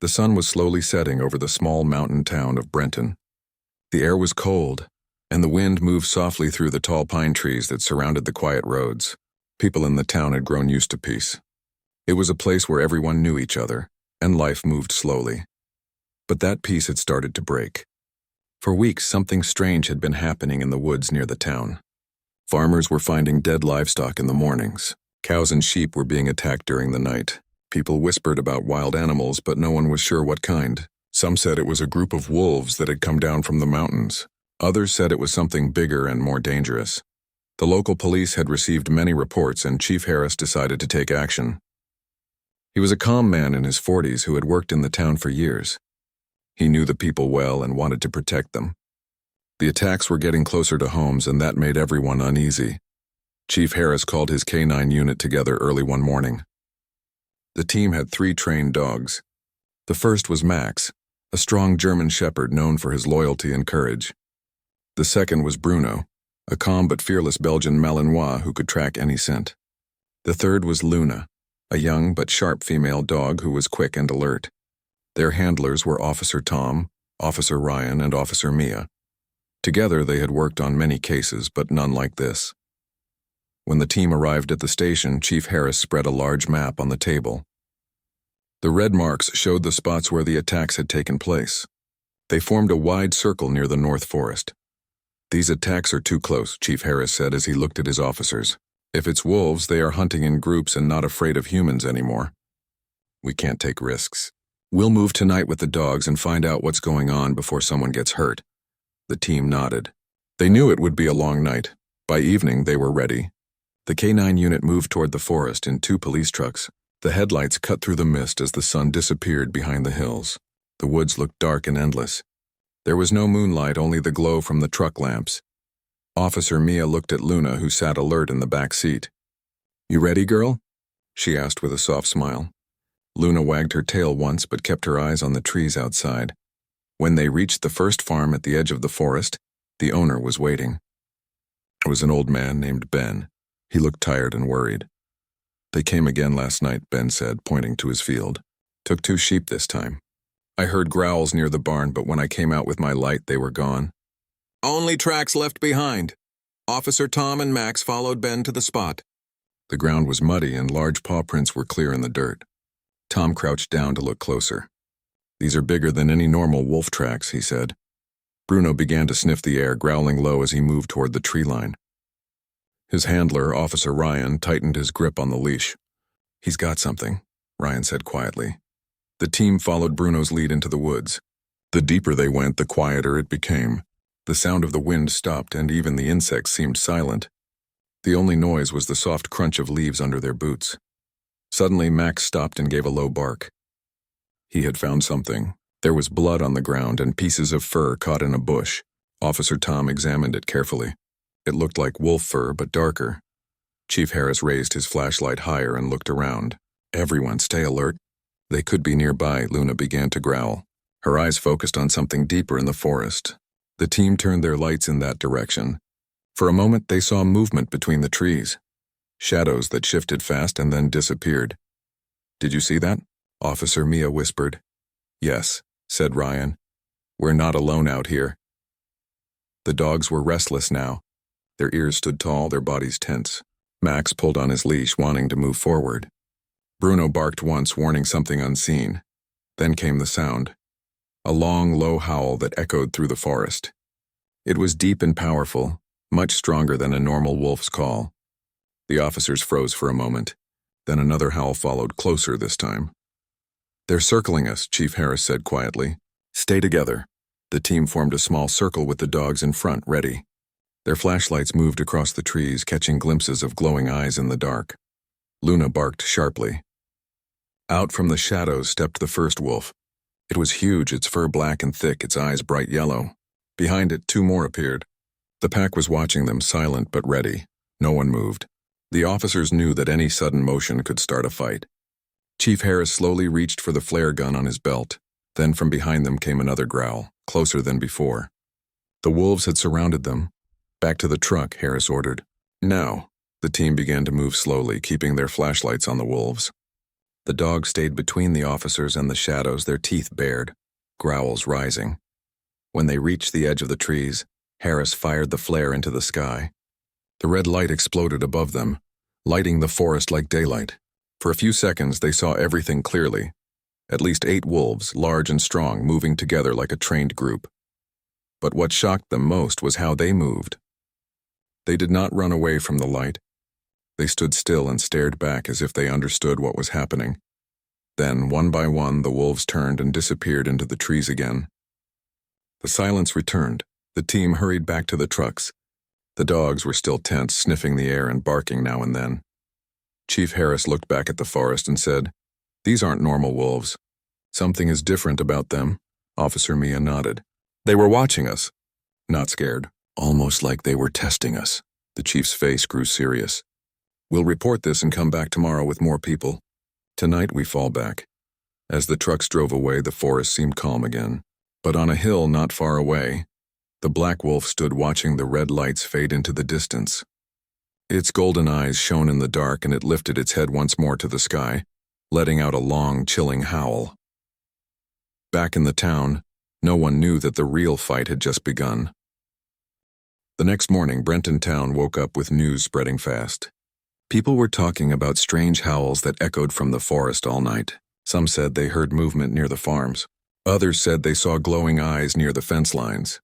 The sun was slowly setting over the small mountain town of Brenton. The air was cold, and the wind moved softly through the tall pine trees that surrounded the quiet roads. People in the town had grown used to peace. It was a place where everyone knew each other, and life moved slowly. But that peace had started to break. For weeks, something strange had been happening in the woods near the town. Farmers were finding dead livestock in the mornings. Cows and sheep were being attacked during the night. People whispered about wild animals, but no one was sure what kind. Some said it was a group of wolves that had come down from the mountains. Others said it was something bigger and more dangerous. The local police had received many reports, and Chief Harris decided to take action. He was a calm man in his 40s who had worked in the town for years. He knew the people well and wanted to protect them. The attacks were getting closer to homes, and that made everyone uneasy. Chief Harris called his K-9 unit together early one morning. The team had 3 trained dogs. The first was Max, a strong German shepherd known for his loyalty and courage. The second was Bruno, a calm but fearless Belgian Malinois who could track any scent. The third was Luna, a young but sharp female dog who was quick and alert. Their handlers were Officer Tom, Officer Ryan, and Officer Mia. Together they had worked on many cases, but none like this. When the team arrived at the station, Chief Harris spread a large map on the table. The red marks showed the spots where the attacks had taken place. They formed a wide circle near the North Forest. "These attacks are too close," Chief Harris said as he looked at his officers. "If it's wolves, they are hunting in groups and not afraid of humans anymore. We can't take risks. We'll move tonight with the dogs and find out what's going on before someone gets hurt." The team nodded. They knew it would be a long night. By evening, they were ready. The K-9 unit moved toward the forest in 2 police trucks. The headlights cut through the mist as the sun disappeared behind the hills. The woods looked dark and endless. There was no moonlight, only the glow from the truck lamps. Officer Mia looked at Luna, who sat alert in the back seat. "You ready, girl?" she asked with a soft smile. Luna wagged her tail once but kept her eyes on the trees outside. When they reached the first farm at the edge of the forest, the owner was waiting. It was an old man named Ben. He looked tired and worried. "They came again last night," Ben said, pointing to his field. "Took 2 sheep this time. I heard growls near the barn, but when I came out with my light, they were gone. Only tracks left behind." Officer Tom and Max followed Ben to the spot. The ground was muddy and large paw prints were clear in the dirt. Tom crouched down to look closer. "These are bigger than any normal wolf tracks," he said. Bruno began to sniff the air, growling low as he moved toward the tree line. His handler, Officer Ryan, tightened his grip on the leash. "He's got something," Ryan said quietly. The team followed Bruno's lead into the woods. The deeper they went, the quieter it became. The sound of the wind stopped, and even the insects seemed silent. The only noise was the soft crunch of leaves under their boots. Suddenly, Max stopped and gave a low bark. He had found something. There was blood on the ground and pieces of fur caught in a bush. Officer Tom examined it carefully. It looked like wolf fur, but darker. Chief Harris raised his flashlight higher and looked around. "Everyone, stay alert. They could be nearby," Luna began to growl. Her eyes focused on something deeper in the forest. The team turned their lights in that direction. For a moment, they saw movement between the trees. Shadows that shifted fast and then disappeared. "Did you see that?" Officer Mia whispered. "Yes," said Ryan. "We're not alone out here." The dogs were restless now. Their ears stood tall, their bodies tense. Max pulled on his leash, wanting to move forward. Bruno barked once, warning something unseen. Then came the sound. A long, low howl that echoed through the forest. It was deep and powerful, much stronger than a normal wolf's call. The officers froze for a moment. Then another howl followed, closer this time. "They're circling us," Chief Harris said quietly. "Stay together." The team formed a small circle with the dogs in front, ready. Their flashlights moved across the trees, catching glimpses of glowing eyes in the dark. Luna barked sharply. Out from the shadows stepped the first wolf. It was huge, its fur black and thick, its eyes bright yellow. Behind it, 2 more appeared. The pack was watching them, silent but ready. No one moved. The officers knew that any sudden motion could start a fight. Chief Harris slowly reached for the flare gun on his belt. Then from behind them came another growl, closer than before. The wolves had surrounded them. "Back to the truck," Harris ordered. "Now." The team began to move slowly, keeping their flashlights on the wolves. The dogs stayed between the officers and the shadows, their teeth bared, growls rising. When they reached the edge of the trees, Harris fired the flare into the sky. The red light exploded above them, lighting the forest like daylight. For a few seconds, they saw everything clearly. At least 8 wolves, large and strong, moving together like a trained group. But what shocked them most was how they moved. They did not run away from the light. They stood still and stared back as if they understood what was happening. Then, one by one, the wolves turned and disappeared into the trees again. The silence returned. The team hurried back to the trucks. The dogs were still tense, sniffing the air and barking now and then. Chief Harris looked back at the forest and said, "These aren't normal wolves. Something is different about them." Officer Mia nodded. "They were watching us." "Not scared. Almost like they were testing us." The chief's face grew serious. "We'll report this and come back tomorrow with more people. Tonight we fall back." As the trucks drove away, the forest seemed calm again. But on a hill not far away, the black wolf stood watching the red lights fade into the distance. Its golden eyes shone in the dark, and it lifted its head once more to the sky, letting out a long, chilling howl. Back in the town, no one knew that the real fight had just begun. The next morning, Brenton town woke up with news spreading fast. People were talking about strange howls that echoed from the forest all night. Some said they heard movement near the farms. Others said they saw glowing eyes near the fence lines.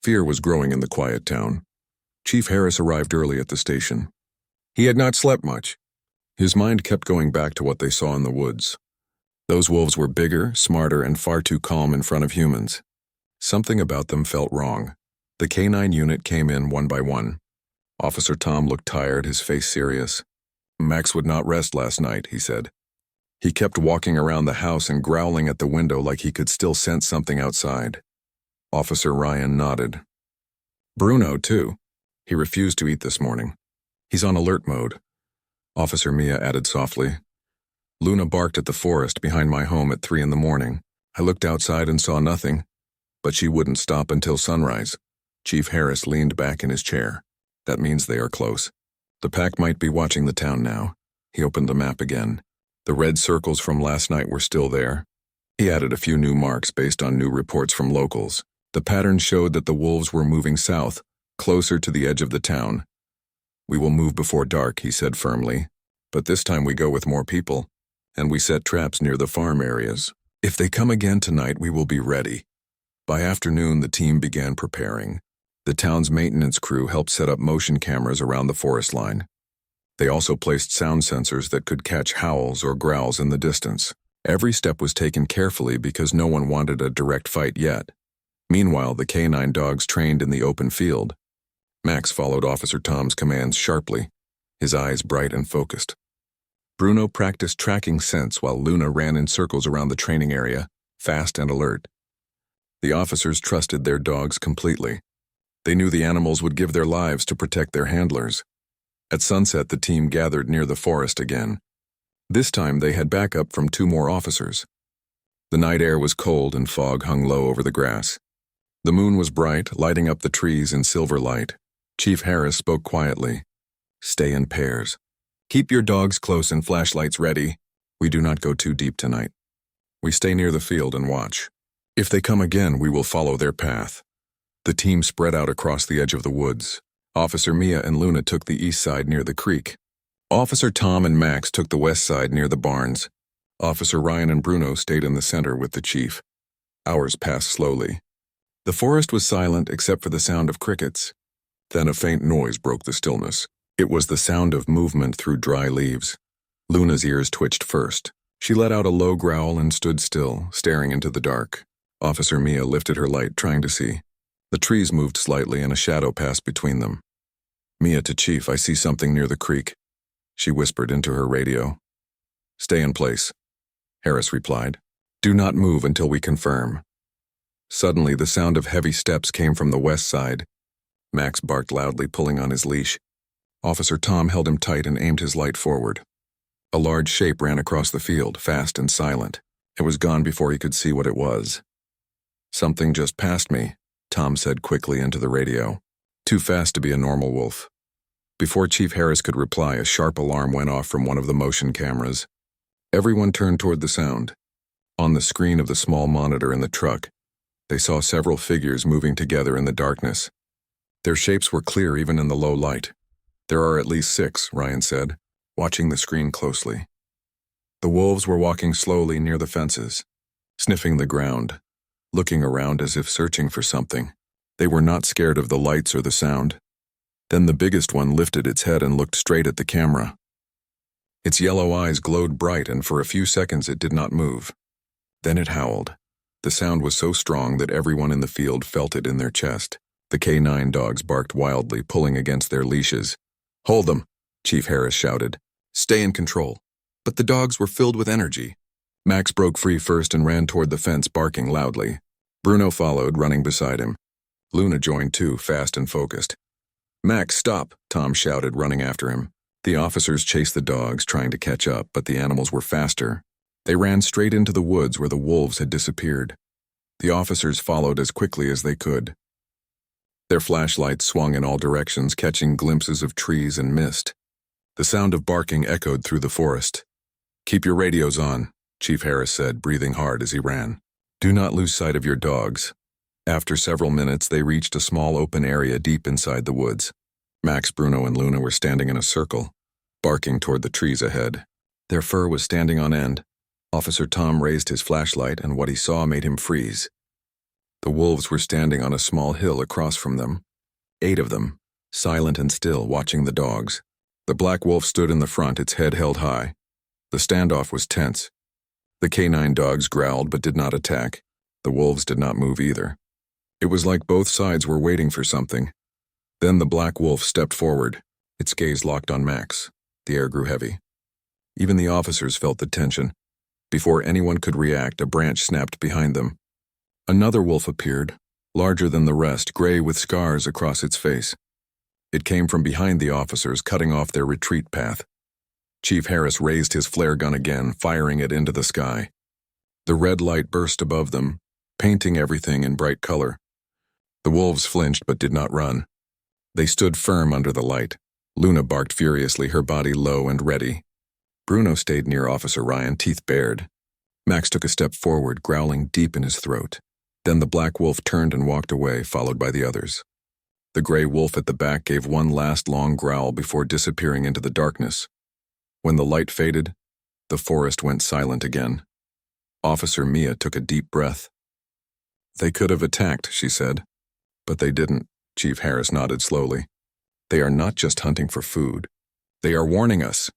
Fear was growing in the quiet town. Chief Harris arrived early at the station. He had not slept much. His mind kept going back to what they saw in the woods. Those wolves were bigger, smarter, and far too calm in front of humans. Something about them felt wrong. The K-9 unit came in one by one. Officer Tom looked tired, his face serious. "Max would not rest last night," he said. He kept walking around the house and growling at the window like he could still sense something outside. Officer Ryan nodded. "Bruno, too. He refused to eat this morning. He's on alert mode." Officer Mia added softly. "Luna barked at the forest behind my home at 3 in the morning. I looked outside and saw nothing, but she wouldn't stop until sunrise." Chief Harris leaned back in his chair. "That means they are close. The pack might be watching the town now." He opened the map again. The red circles from last night were still there. He added a few new marks based on new reports from locals. The pattern showed that the wolves were moving south, closer to the edge of the town. "We will move before dark," he said firmly. "But this time we go with more people, and we set traps near the farm areas. If they come again tonight, we will be ready." By afternoon, the team began preparing. The town's maintenance crew helped set up motion cameras around the forest line. They also placed sound sensors that could catch howls or growls in the distance. Every step was taken carefully because no one wanted a direct fight yet. Meanwhile, the K-9 dogs trained in the open field. Max followed Officer Tom's commands sharply, his eyes bright and focused. Bruno practiced tracking scents while Luna ran in circles around the training area, fast and alert. The officers trusted their dogs completely. They knew the animals would give their lives to protect their handlers. At sunset, the team gathered near the forest again. This time, they had backup from 2 more officers. The night air was cold and fog hung low over the grass. The moon was bright, lighting up the trees in silver light. Chief Harris spoke quietly. "Stay in pairs. Keep your dogs close and flashlights ready. We do not go too deep tonight. We stay near the field and watch. If they come again, we will follow their path." The team spread out across the edge of the woods. Officer Mia and Luna took the east side near the creek. Officer Tom and Max took the west side near the barns. Officer Ryan and Bruno stayed in the center with the chief. Hours passed slowly. The forest was silent except for the sound of crickets. Then a faint noise broke the stillness. It was the sound of movement through dry leaves. Luna's ears twitched first. She let out a low growl and stood still, staring into the dark. Officer Mia lifted her light, trying to see. The trees moved slightly and a shadow passed between them. "Mia to Chief, I see something near the creek," she whispered into her radio. "Stay in place," Harris replied. "Do not move until we confirm." Suddenly, the sound of heavy steps came from the west side. Max barked loudly, pulling on his leash. Officer Tom held him tight and aimed his light forward. A large shape ran across the field, fast and silent. It was gone before he could see what it was. "Something just passed me," Tom said quickly into the radio. "Too fast to be a normal wolf." Before Chief Harris could reply, a sharp alarm went off from one of the motion cameras. Everyone turned toward the sound. On the screen of the small monitor in the truck, they saw several figures moving together in the darkness. Their shapes were clear even in the low light. "There are at least 6, Ryan said, watching the screen closely. The wolves were walking slowly near the fences, sniffing the ground, looking around as if searching for something. They were not scared of the lights or the sound. Then the biggest one lifted its head and looked straight at the camera. Its yellow eyes glowed bright, and for a few seconds it did not move. Then it howled. The sound was so strong that everyone in the field felt it in their chest. The K9 dogs barked wildly, pulling against their leashes. "Hold them," Chief Harris shouted. "Stay in control." But the dogs were filled with energy. Max broke free first and ran toward the fence, barking loudly. Bruno followed, running beside him. Luna joined too, fast and focused. "Max, stop," Tom shouted, running after him. The officers chased the dogs, trying to catch up, but the animals were faster. They ran straight into the woods where the wolves had disappeared. The officers followed as quickly as they could. Their flashlights swung in all directions, catching glimpses of trees and mist. The sound of barking echoed through the forest. "Keep your radios on," Chief Harris said, breathing hard as he ran. "Do not lose sight of your dogs." After several minutes, they reached a small open area deep inside the woods. Max, Bruno, and Luna were standing in a circle, barking toward the trees ahead. Their fur was standing on end. Officer Tom raised his flashlight, and what he saw made him freeze. The wolves were standing on a small hill across from them. 8 of them, silent and still, watching the dogs. The black wolf stood in the front, its head held high. The standoff was tense. The K9 dogs growled but did not attack. The wolves did not move either. It was like both sides were waiting for something. Then the black wolf stepped forward, its gaze locked on Max. The air grew heavy. Even the officers felt the tension. Before anyone could react, a branch snapped behind them. Another wolf appeared, larger than the rest, gray with scars across its face. It came from behind the officers, cutting off their retreat path. Chief Harris raised his flare gun again, firing it into the sky. The red light burst above them, painting everything in bright color. The wolves flinched but did not run. They stood firm under the light. Luna barked furiously, her body low and ready. Bruno stayed near Officer Ryan, teeth bared. Max took a step forward, growling deep in his throat. Then the black wolf turned and walked away, followed by the others. The gray wolf at the back gave one last long growl before disappearing into the darkness. When the light faded, the forest went silent again. Officer Mia took a deep breath. "They could have attacked," she said. "But they didn't," Chief Harris nodded slowly. "They are not just hunting for food. They are warning us."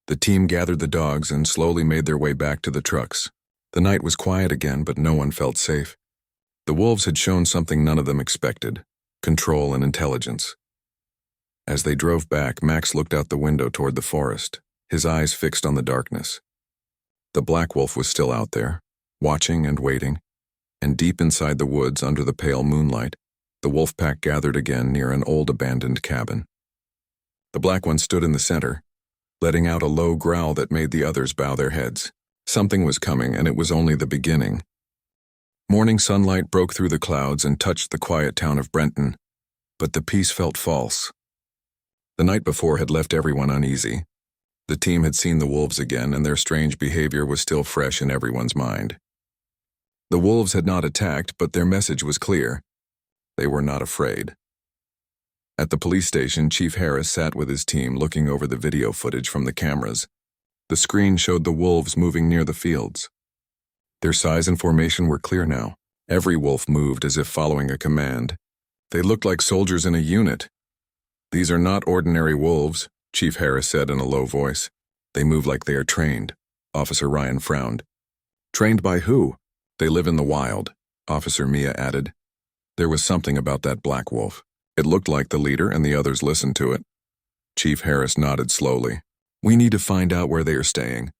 The team gathered the dogs and slowly made their way back to the trucks. The night was quiet again, but no one felt safe. The wolves had shown something none of them expected: control and intelligence. As they drove back, Max looked out the window toward the forest, his eyes fixed on the darkness. The black wolf was still out there, watching and waiting, and deep inside the woods under the pale moonlight, the wolf pack gathered again near an old abandoned cabin. The black one stood in the center, letting out a low growl that made the others bow their heads. Something was coming, and it was only the beginning. Morning sunlight broke through the clouds and touched the quiet town of Brenton, but the peace felt false. The night before had left everyone uneasy. The team had seen the wolves again, and their strange behavior was still fresh in everyone's mind. The wolves had not attacked, but their message was clear. They were not afraid. At the police station, Chief Harris sat with his team, looking over the video footage from the cameras. The screen showed the wolves moving near the fields. Their size and formation were clear now. Every wolf moved as if following a command. They looked like soldiers in a unit. "These are not ordinary wolves," Chief Harris said in a low voice. "They move like they are trained." Officer Ryan frowned. "Trained by who?" "They live in the wild," Officer Mia added. There was something about that black wolf. It looked like the leader, and the others listened to it. Chief Harris nodded slowly. "We need to find out where they are staying.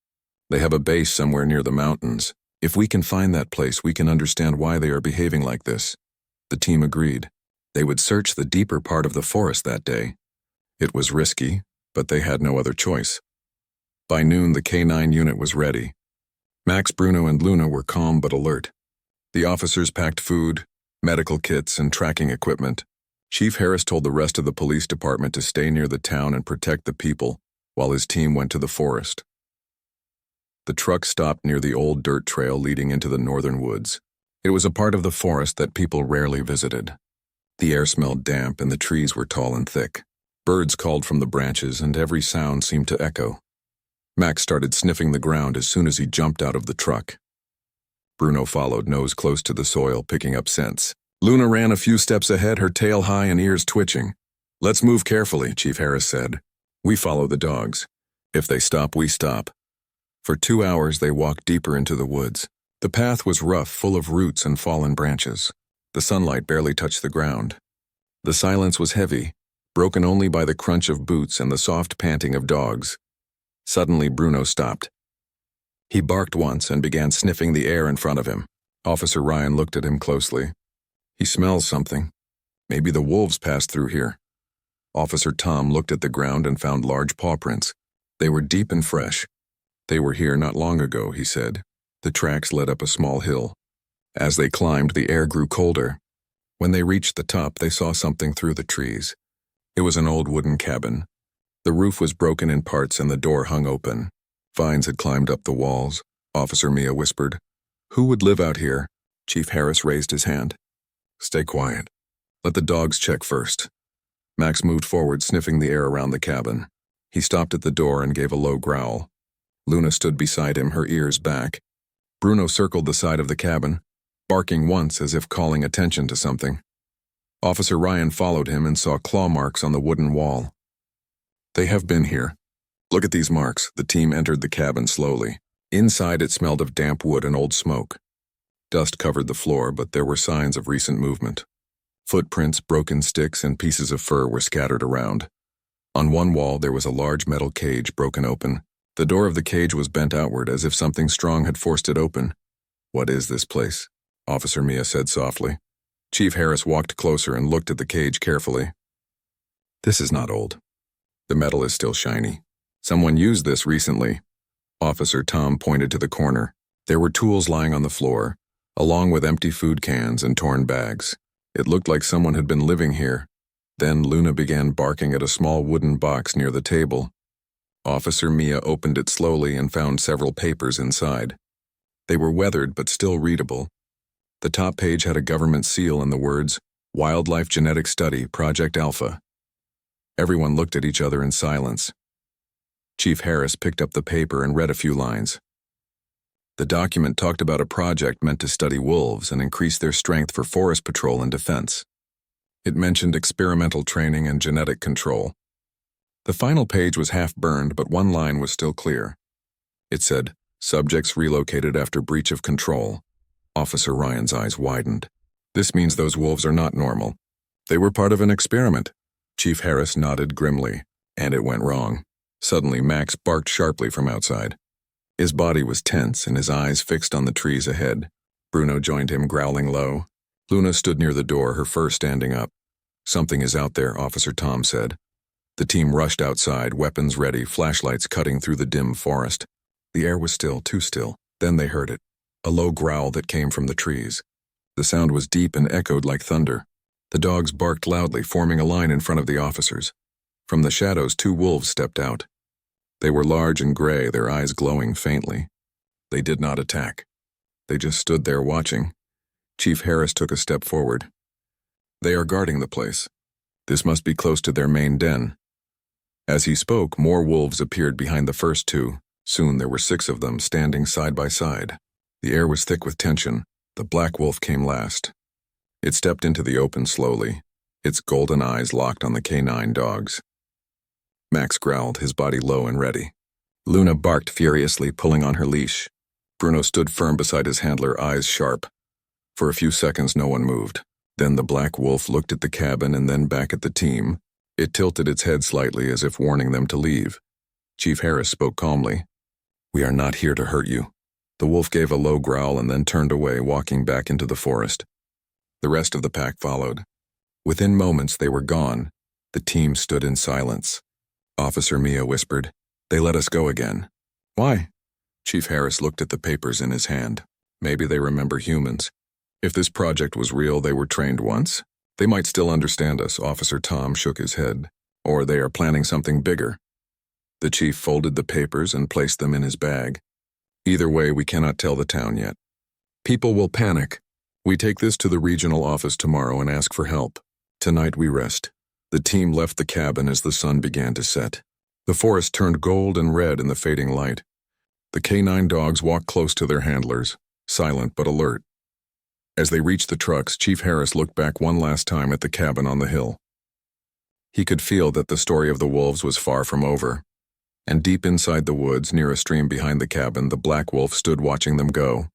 They have a base somewhere near the mountains. If we can find that place, we can understand why they are behaving like this." The team agreed. They would search the deeper part of the forest that day. It was risky, but they had no other choice. By noon, the K9 unit was ready. Max, Bruno, and Luna were calm but alert. The officers packed food, medical kits, and tracking equipment. Chief Harris told the rest of the police department to stay near the town and protect the people, while his team went to the forest. The truck stopped near the old dirt trail leading into the northern woods. It was a part of the forest that people rarely visited. The air smelled damp and the trees were tall and thick. Birds called from the branches and every sound seemed to echo. Max started sniffing the ground as soon as he jumped out of the truck. Bruno followed, nose close to the soil, picking up scents. Luna ran a few steps ahead, her tail high and ears twitching. "Let's move carefully," Chief Harris said. "We follow the dogs. If they stop, we stop." For 2 hours they walked deeper into the woods. The path was rough, full of roots and fallen branches. The sunlight barely touched the ground. The silence was heavy, broken only by the crunch of boots and the soft panting of dogs. Suddenly Bruno stopped. He barked once and began sniffing the air in front of him. Officer Ryan looked at him closely. "He smells something. Maybe the wolves passed through here." Officer Tom looked at the ground and found large paw prints. They were deep and fresh. "They were here not long ago," he said. The tracks led up a small hill. As they climbed, the air grew colder. When they reached the top, they saw something through the trees. It was an old wooden cabin. The roof was broken in parts and the door hung open. Vines had climbed up the walls. Officer Mia whispered. "Who would live out here?" Chief Harris raised his hand. "Stay quiet. Let the dogs check first." Max moved forward, sniffing the air around the cabin. He stopped at the door and gave a low growl. Luna stood beside him, her ears back. Bruno circled the side of the cabin, barking once as if calling attention to something. Officer Ryan followed him and saw claw marks on the wooden wall. "They have been here. Look at these marks." The team entered the cabin slowly. Inside it smelled of damp wood and old smoke. Dust covered the floor, but there were signs of recent movement. Footprints, broken sticks, and pieces of fur were scattered around. On one wall there was a large metal cage broken open. The door of the cage was bent outward as if something strong had forced it open. "What is this place?" Officer Mia said softly. Chief Harris walked closer and looked at the cage carefully. "This is not old. The metal is still shiny. Someone used this recently." Officer Tom pointed to the corner. There were tools lying on the floor, along with empty food cans and torn bags. It looked like someone had been living here. Then Luna began barking at a small wooden box near the table. Officer Mia opened it slowly and found several papers inside. They were weathered but still readable. The top page had a government seal and the words, "Wildlife Genetic Study, Project Alpha." Everyone looked at each other in silence. Chief Harris picked up the paper and read a few lines. The document talked about a project meant to study wolves and increase their strength for forest patrol and defense. It mentioned experimental training and genetic control. The final page was half burned, but one line was still clear. It said, "Subjects relocated after breach of control." Officer Ryan's eyes widened. "This means those wolves are not normal. They were part of an experiment." Chief Harris nodded grimly, and it went wrong. Suddenly, Max barked sharply from outside. His body was tense and his eyes fixed on the trees ahead. Bruno joined him, growling low. Luna stood near the door, her fur standing up. "Something is out there," Officer Tom said. The team rushed outside, weapons ready, flashlights cutting through the dim forest. The air was still, too still. Then they heard it, a low growl that came from the trees. The sound was deep and echoed like thunder. The dogs barked loudly, forming a line in front of the officers. From the shadows, 2 wolves stepped out. They were large and gray, their eyes glowing faintly. They did not attack. They just stood there watching. Chief Harris took a step forward. "They are guarding the place. This must be close to their main den." As he spoke, more wolves appeared behind the first 2. Soon there were 6 of them, standing side by side. The air was thick with tension. The black wolf came last. It stepped into the open slowly, its golden eyes locked on the canine dogs. Max growled, his body low and ready. Luna barked furiously, pulling on her leash. Bruno stood firm beside his handler, eyes sharp. For a few seconds no one moved. Then the black wolf looked at the cabin and then back at the team. It tilted its head slightly as if warning them to leave. Chief Harris spoke calmly. "We are not here to hurt you." The wolf gave a low growl and then turned away, walking back into the forest. The rest of the pack followed. Within moments they were gone. The team stood in silence. Officer Mia whispered, "They let us go again." "Why?" Chief Harris looked at the papers in his hand. "Maybe they remember humans. If this project was real, they were trained once. They might still understand us." Officer Tom shook his head. "Or they are planning something bigger." The chief folded the papers and placed them in his bag. Either way, we cannot tell the town yet. People will panic. We take this to the regional office tomorrow and ask for help. Tonight we rest. The team left the cabin as the sun began to set. The forest turned gold and red in the fading light. The canine dogs walked close to their handlers, silent but alert. As they reached the trucks, Chief Harris looked back one last time at the cabin on the hill. He could feel that the story of the wolves was far from over. And deep inside the woods, near a stream behind the cabin, the black wolf stood watching them go.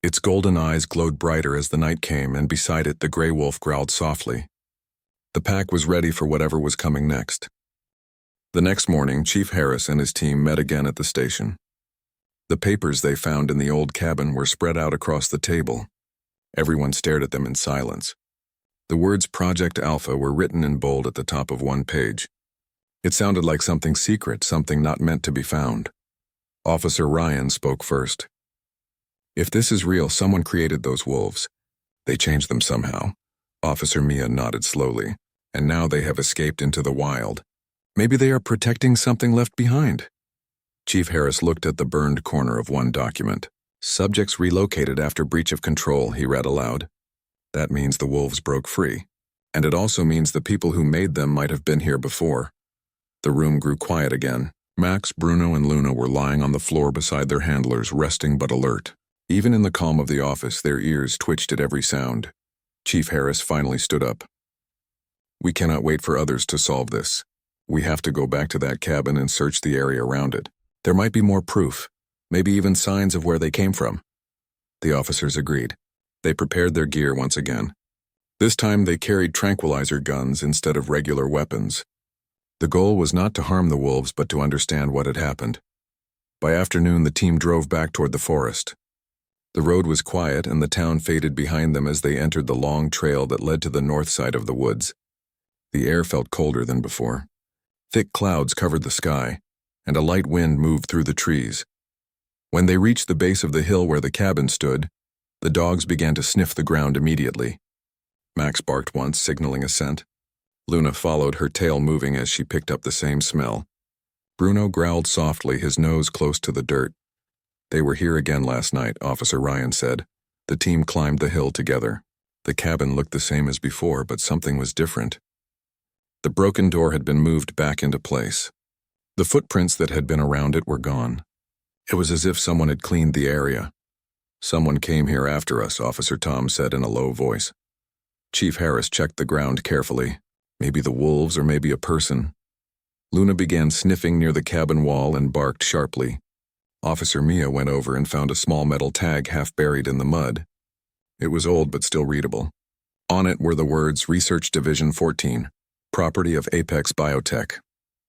Its golden eyes glowed brighter as the night came, and beside it the gray wolf growled softly. The pack was ready for whatever was coming next. The next morning, Chief Harris and his team met again at the station. The papers they found in the old cabin were spread out across the table. Everyone stared at them in silence. The words Project Alpha were written in bold at the top of one page. It sounded like something secret, something not meant to be found. Officer Ryan spoke first. If this is real, someone created those wolves. They changed them somehow. Officer Mia nodded slowly. And now they have escaped into the wild. Maybe they are protecting something left behind. Chief Harris looked at the burned corner of one document. Subjects relocated after breach of control, he read aloud. That means the wolves broke free. And it also means the people who made them might have been here before. The room grew quiet again. Max, Bruno, and Luna were lying on the floor beside their handlers, resting but alert. Even in the calm of the office, their ears twitched at every sound. Chief Harris finally stood up. We cannot wait for others to solve this. We have to go back to that cabin and search the area around it. There might be more proof, maybe even signs of where they came from. The officers agreed. They prepared their gear once again. This time they carried tranquilizer guns instead of regular weapons. The goal was not to harm the wolves, but to understand what had happened. By afternoon, the team drove back toward the forest. The road was quiet, and the town faded behind them as they entered the long trail that led to the north side of the woods. The air felt colder than before. Thick clouds covered the sky, and a light wind moved through the trees. When they reached the base of the hill where the cabin stood, the dogs began to sniff the ground immediately. Max barked once, signaling assent. Luna followed, her tail moving as she picked up the same smell. Bruno growled softly, his nose close to the dirt. They were here again last night, Officer Ryan said. The team climbed the hill together. The cabin looked the same as before, but something was different. The broken door had been moved back into place. The footprints that had been around it were gone. It was as if someone had cleaned the area. Someone came here after us, Officer Tom said in a low voice. Chief Harris checked the ground carefully. Maybe the wolves or maybe a person. Luna began sniffing near the cabin wall and barked sharply. Officer Mia went over and found a small metal tag half buried in the mud. It was old but still readable. On it were the words Research Division 14, property of Apex Biotech.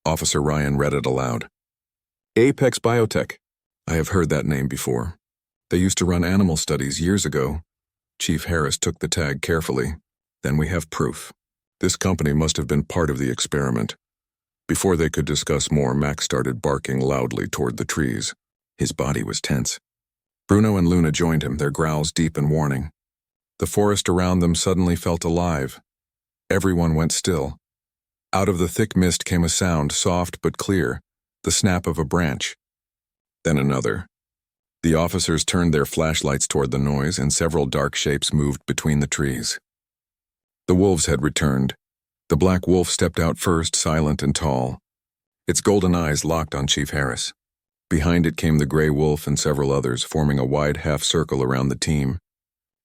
Officer Ryan read it aloud. Apex Biotech. I have heard that name before. They used to run animal studies years ago. Chief Harris took the tag carefully. Then we have proof. This company must have been part of the experiment. Before they could discuss more, Max started barking loudly toward the trees. His body was tense. Bruno and Luna joined him, their growls deep and warning. The forest around them suddenly felt alive. Everyone went still. Out of the thick mist came a sound, soft but clear, the snap of a branch. Then another. The officers turned their flashlights toward the noise, and several dark shapes moved between the trees. The wolves had returned. The black wolf stepped out first, silent and tall. Its golden eyes locked on Chief Harris. Behind it came the gray wolf and several others, forming a wide half circle around the team.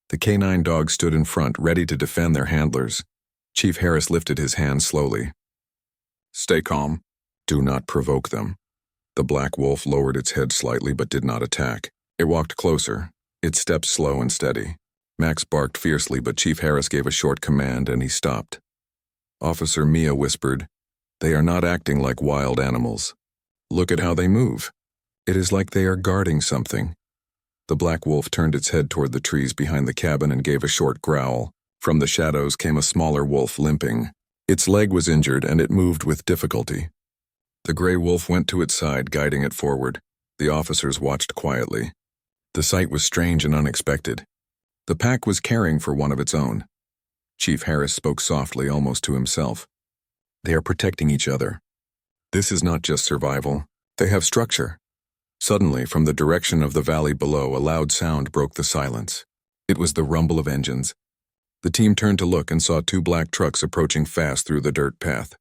The canine dogs stood in front, ready to defend their handlers. Chief Harris lifted his hand slowly. Stay calm. Do not provoke them. The black wolf lowered its head slightly but did not attack. It walked closer, its steps slow and steady. Max barked fiercely, but Chief Harris gave a short command and he stopped. Officer Mia whispered, They are not acting like wild animals. Look at how they move. It is like they are guarding something. The black wolf turned its head toward the trees behind the cabin and gave a short growl. From the shadows came a smaller wolf limping. Its leg was injured and it moved with difficulty. The gray wolf went to its side, guiding it forward. The officers watched quietly. The sight was strange and unexpected. The pack was caring for one of its own. Chief Harris spoke softly, almost to himself. They are protecting each other. This is not just survival. They have structure. Suddenly, from the direction of the valley below, a loud sound broke the silence. It was the rumble of engines. The team turned to look and saw two black trucks approaching fast through the dirt path.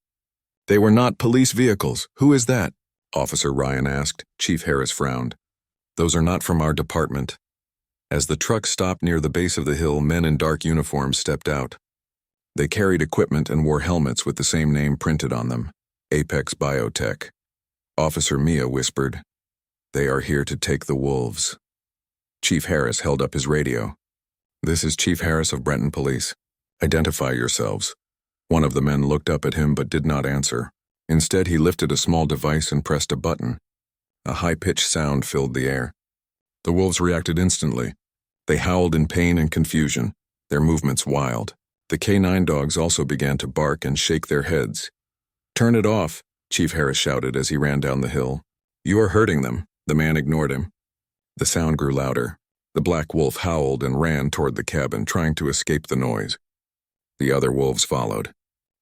"They were not police vehicles. Who is that?" Officer Ryan asked. Chief Harris frowned. "Those are not from our department." As the truck stopped near the base of the hill, men in dark uniforms stepped out. They carried equipment and wore helmets with the same name printed on them, Apex Biotech. Officer Mia whispered, "They are here to take the wolves." Chief Harris held up his radio. "This is Chief Harris of Brenton Police. Identify yourselves." One of the men looked up at him but did not answer. Instead, he lifted a small device and pressed a button. A high-pitched sound filled the air. The wolves reacted instantly. They howled in pain and confusion, their movements wild. The K9 dogs also began to bark and shake their heads. "Turn it off," Chief Harris shouted as he ran down the hill. "You are hurting them." The man ignored him. The sound grew louder. The black wolf howled and ran toward the cabin, trying to escape the noise. The other wolves followed.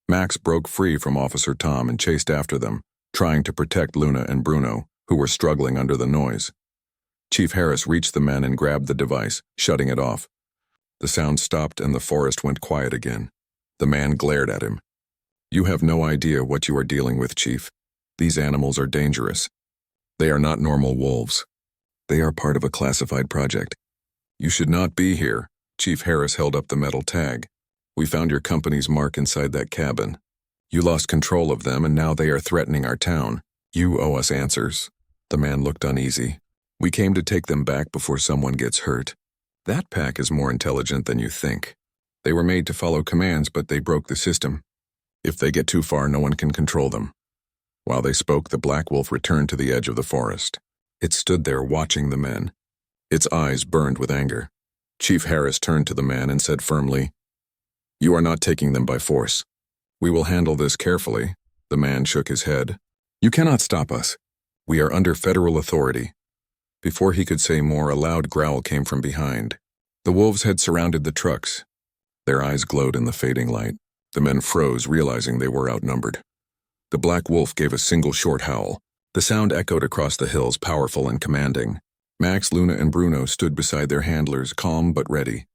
Max broke free from Officer Tom and chased after them, trying to protect Luna and Bruno, who were struggling under the noise. Chief Harris reached the men and grabbed the device, shutting it off. The sound stopped and the forest went quiet again. The man glared at him. "You have no idea what you are dealing with, Chief. These animals are dangerous. They are not normal wolves. They are part of a classified project. You should not be here." Chief Harris held up the metal tag. "We found your company's mark inside that cabin. You lost control of them and now they are threatening our town. You owe us answers." The man looked uneasy. "We came to take them back before someone gets hurt. That pack is more intelligent than you think. They were made to follow commands, but they broke the system. If they get too far, no one can control them." While they spoke, the black wolf returned to the edge of the forest. It stood there watching the men. Its eyes burned with anger. Chief Harris turned to the man and said firmly, "You are not taking them by force. We will handle this carefully." The man shook his head. "You cannot stop us. We are under federal authority." Before he could say more, a loud growl came from behind. The wolves had surrounded the trucks. Their eyes glowed in the fading light. The men froze, realizing they were outnumbered. The black wolf gave a single short howl. The sound echoed across the hills, powerful and commanding. Max, Luna, and Bruno stood beside their handlers, calm but ready.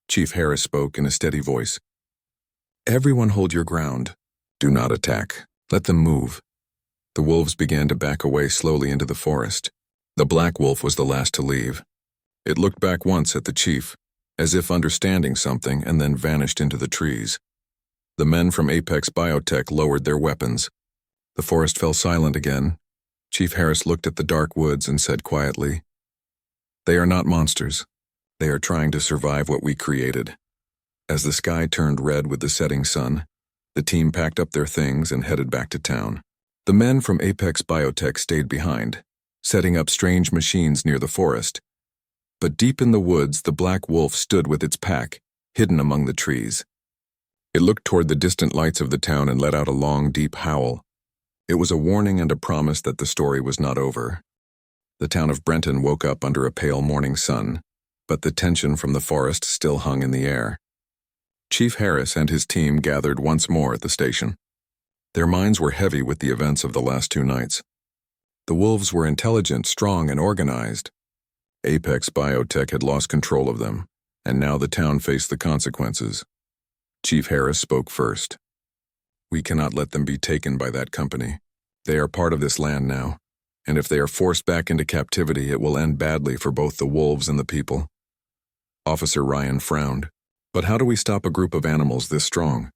Chief Harris spoke in a steady voice. "Everyone hold your ground. Do not attack. Let them move." The wolves began to back away slowly into the forest. The black wolf was the last to leave. It looked back once at the chief, as if understanding something, and then vanished into the trees. The men from Apex Biotech lowered their weapons. The forest fell silent again. Chief Harris looked at the dark woods and said quietly, "They are not monsters. They are trying to survive what we created." As the sky turned red with the setting sun, the team packed up their things and headed back to town. The men from Apex Biotech stayed behind, setting up strange machines near the forest. But deep in the woods, the black wolf stood with its pack, hidden among the trees. It looked toward the distant lights of the town and let out a long, deep howl. It was a warning and a promise that the story was not over. The town of Brenton woke up under a pale morning sun, but the tension from the forest still hung in the air. Chief Harris and his team gathered once more at the station. Their minds were heavy with the events of the last 2 nights. The wolves were intelligent, strong, and organized. Apex Biotech had lost control of them, and now the town faced the consequences. Chief Harris spoke first. "We cannot let them be taken by that company. They are part of this land now, and if they are forced back into captivity, it will end badly for both the wolves and the people." Officer Ryan frowned. "But how do we stop a group of animals this strong?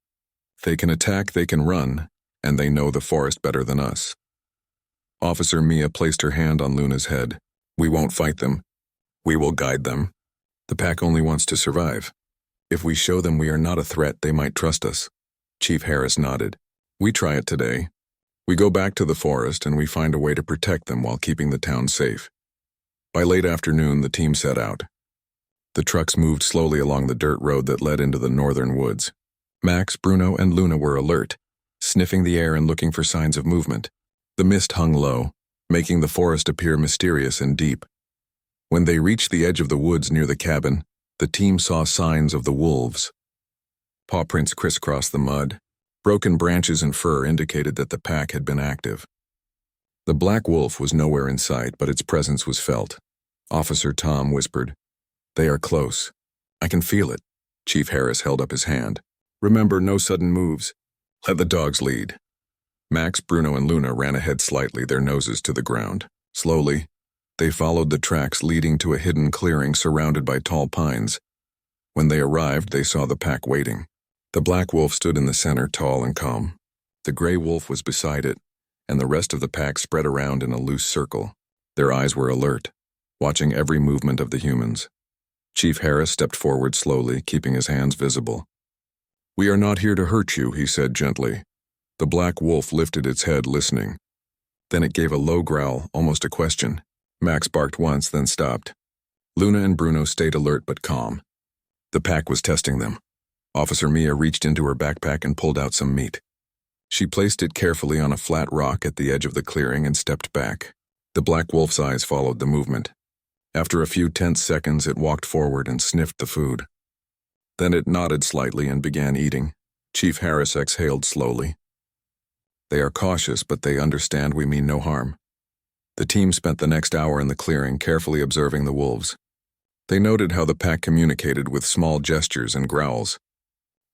They can attack, they can run, and they know the forest better than us." Officer Mia placed her hand on Luna's head. "We won't fight them. We will guide them. The pack only wants to survive. If we show them we are not a threat, they might trust us." Chief Harris nodded. "We try it today. We go back to the forest and we find a way to protect them while keeping the town safe." By late afternoon, the team set out. The trucks moved slowly along the dirt road that led into the northern woods. Max, Bruno, and Luna were alert, sniffing the air and looking for signs of movement. The mist hung low, making the forest appear mysterious and deep. When they reached the edge of the woods near the cabin, the team saw signs of the wolves. Paw prints crisscrossed the mud. Broken branches and fur indicated that the pack had been active. The black wolf was nowhere in sight, but its presence was felt. Officer Tom whispered, "They are close. I can feel it." Chief Harris held up his hand. "Remember, no sudden moves. Let the dogs lead." Max, Bruno, and Luna ran ahead slightly, their noses to the ground. Slowly, they followed the tracks leading to a hidden clearing surrounded by tall pines. When they arrived, they saw the pack waiting. The black wolf stood in the center, tall and calm. The gray wolf was beside it, and the rest of the pack spread around in a loose circle. Their eyes were alert, watching every movement of the humans. Chief Harris stepped forward slowly, keeping his hands visible. "We are not here to hurt you," he said gently. The black wolf lifted its head, listening. Then it gave a low growl, almost a question. Max barked once, then stopped. Luna and Bruno stayed alert but calm. The pack was testing them. Officer Mia reached into her backpack and pulled out some meat. She placed it carefully on a flat rock at the edge of the clearing and stepped back. The black wolf's eyes followed the movement. After a few tense seconds, it walked forward and sniffed the food. Then it nodded slightly and began eating. Chief Harris exhaled slowly. "They are cautious, but they understand we mean no harm." The team spent the next hour in the clearing, carefully observing the wolves. They noted how the pack communicated with small gestures and growls.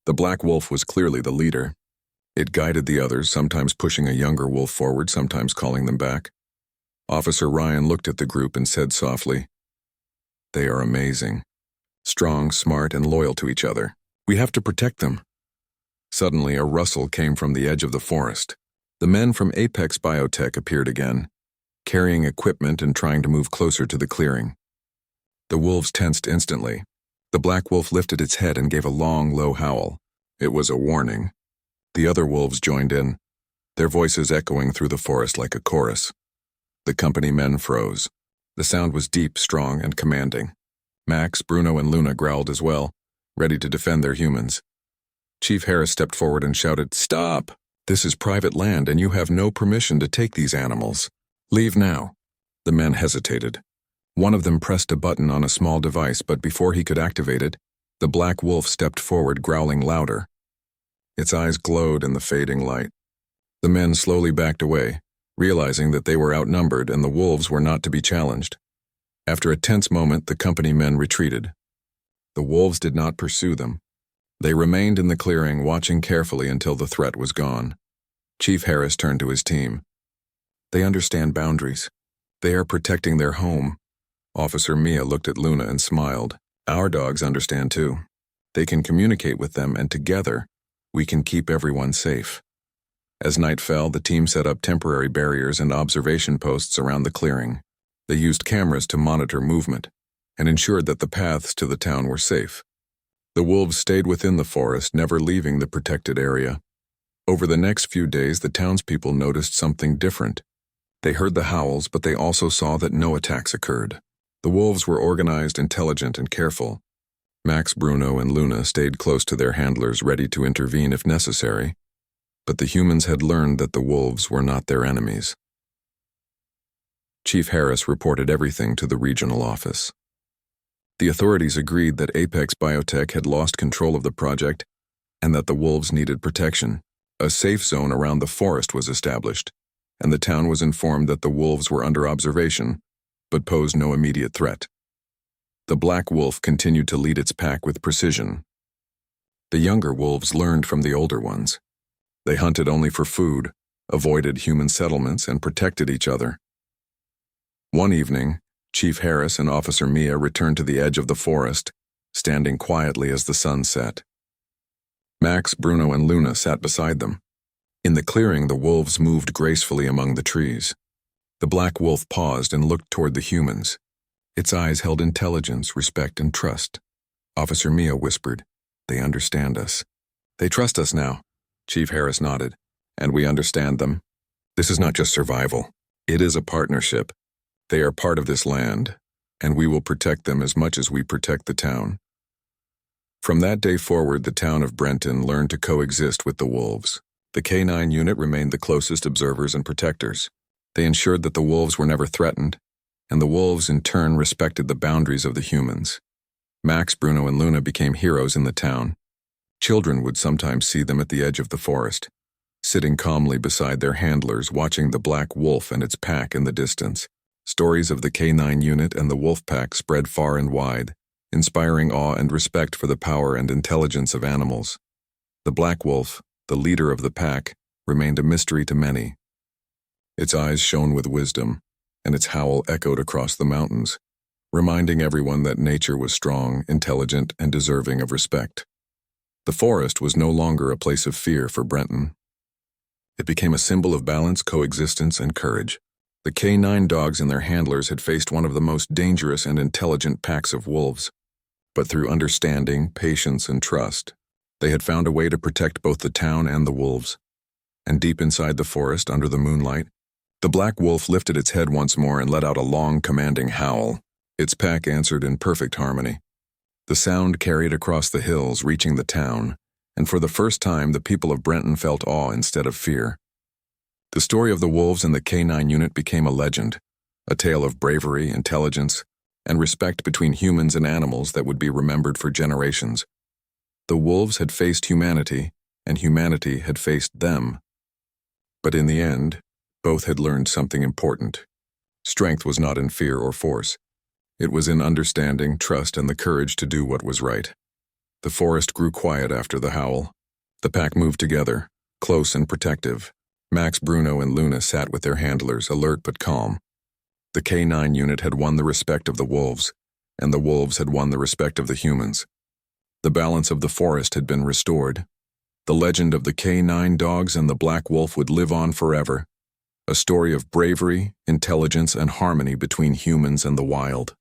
The black wolf was clearly the leader. It guided the others, sometimes pushing a younger wolf forward, sometimes calling them back. Officer Ryan looked at the group and said softly, "They are amazing. Strong, smart, and loyal to each other. We have to protect them." Suddenly, a rustle came from the edge of the forest. The men from Apex Biotech appeared again, carrying equipment and trying to move closer to the clearing. The wolves tensed instantly. The black wolf lifted its head and gave a long, low howl. It was a warning. The other wolves joined in, their voices echoing through the forest like a chorus. The company men froze. The sound was deep, strong, and commanding. Max, Bruno, and Luna growled as well, ready to defend their humans. Chief Harris stepped forward and shouted, "Stop! This is private land, and you have no permission to take these animals. Leave now." The men hesitated. One of them pressed a button on a small device, but before he could activate it, the black wolf stepped forward, growling louder. Its eyes glowed in the fading light. The men slowly backed away, realizing that they were outnumbered and the wolves were not to be challenged. After a tense moment, the company men retreated. The wolves did not pursue them. They remained in the clearing, watching carefully until the threat was gone. Chief Harris turned to his team. "They understand boundaries. They are protecting their home." Officer Mia looked at Luna and smiled. "Our dogs understand too. They can communicate with them, and together, we can keep everyone safe." As night fell, the team set up temporary barriers and observation posts around the clearing. They used cameras to monitor movement and ensured that the paths to the town were safe. The wolves stayed within the forest, never leaving the protected area. Over the next few days, the townspeople noticed something different. They heard the howls, but they also saw that no attacks occurred. The wolves were organized, intelligent, and careful. Max, Bruno, and Luna stayed close to their handlers, ready to intervene if necessary. But the humans had learned that the wolves were not their enemies. Chief Harris reported everything to the regional office. The authorities agreed that Apex Biotech had lost control of the project and that the wolves needed protection. A safe zone around the forest was established, and the town was informed that the wolves were under observation, but posed no immediate threat. The black wolf continued to lead its pack with precision. The younger wolves learned from the older ones. They hunted only for food, avoided human settlements, and protected each other. One evening, Chief Harris and Officer Mia returned to the edge of the forest, standing quietly as the sun set. Max, Bruno, and Luna sat beside them. In the clearing, the wolves moved gracefully among the trees. The black wolf paused and looked toward the humans. Its eyes held intelligence, respect, and trust. Officer Mia whispered, "They understand us." "They trust us now," Chief Harris nodded. "And we understand them. This is not just survival. It is a partnership. They are part of this land, and we will protect them as much as we protect the town." From that day forward, the town of Brenton learned to coexist with the wolves. The K-9 unit remained the closest observers and protectors. They ensured that the wolves were never threatened, and the wolves in turn respected the boundaries of the humans. Max, Bruno, and Luna became heroes in the town. Children would sometimes see them at the edge of the forest, sitting calmly beside their handlers, watching the black wolf and its pack in the distance. Stories of the K9 unit and the wolf pack spread far and wide, inspiring awe and respect for the power and intelligence of animals. The black wolf, the leader of the pack, remained a mystery to many. Its eyes shone with wisdom, and its howl echoed across the mountains, reminding everyone that nature was strong, intelligent, and deserving of respect. The forest was no longer a place of fear for Brenton. It became a symbol of balance, coexistence, and courage. The K9 dogs and their handlers had faced one of the most dangerous and intelligent packs of wolves, but through understanding, patience, and trust, they had found a way to protect both the town and the wolves. And deep inside the forest, under the moonlight, the black wolf lifted its head once more and let out a long, commanding howl. Its pack answered in perfect harmony. The sound carried across the hills, reaching the town, and for the first time the people of Brenton felt awe instead of fear. The story of the wolves and the K9 unit became a legend, a tale of bravery, intelligence, and respect between humans and animals that would be remembered for generations. The wolves had faced humanity, and humanity had faced them. But in the end, both had learned something important. Strength was not in fear or force. It was in understanding, trust, and the courage to do what was right. The forest grew quiet after the howl. The pack moved together, close and protective. Max, Bruno, and Luna sat with their handlers, alert but calm. The K9 unit had won the respect of the wolves, and the wolves had won the respect of the humans. The balance of the forest had been restored. The legend of the K9 dogs and the black wolf would live on forever, a story of bravery, intelligence, and harmony between humans and the wild.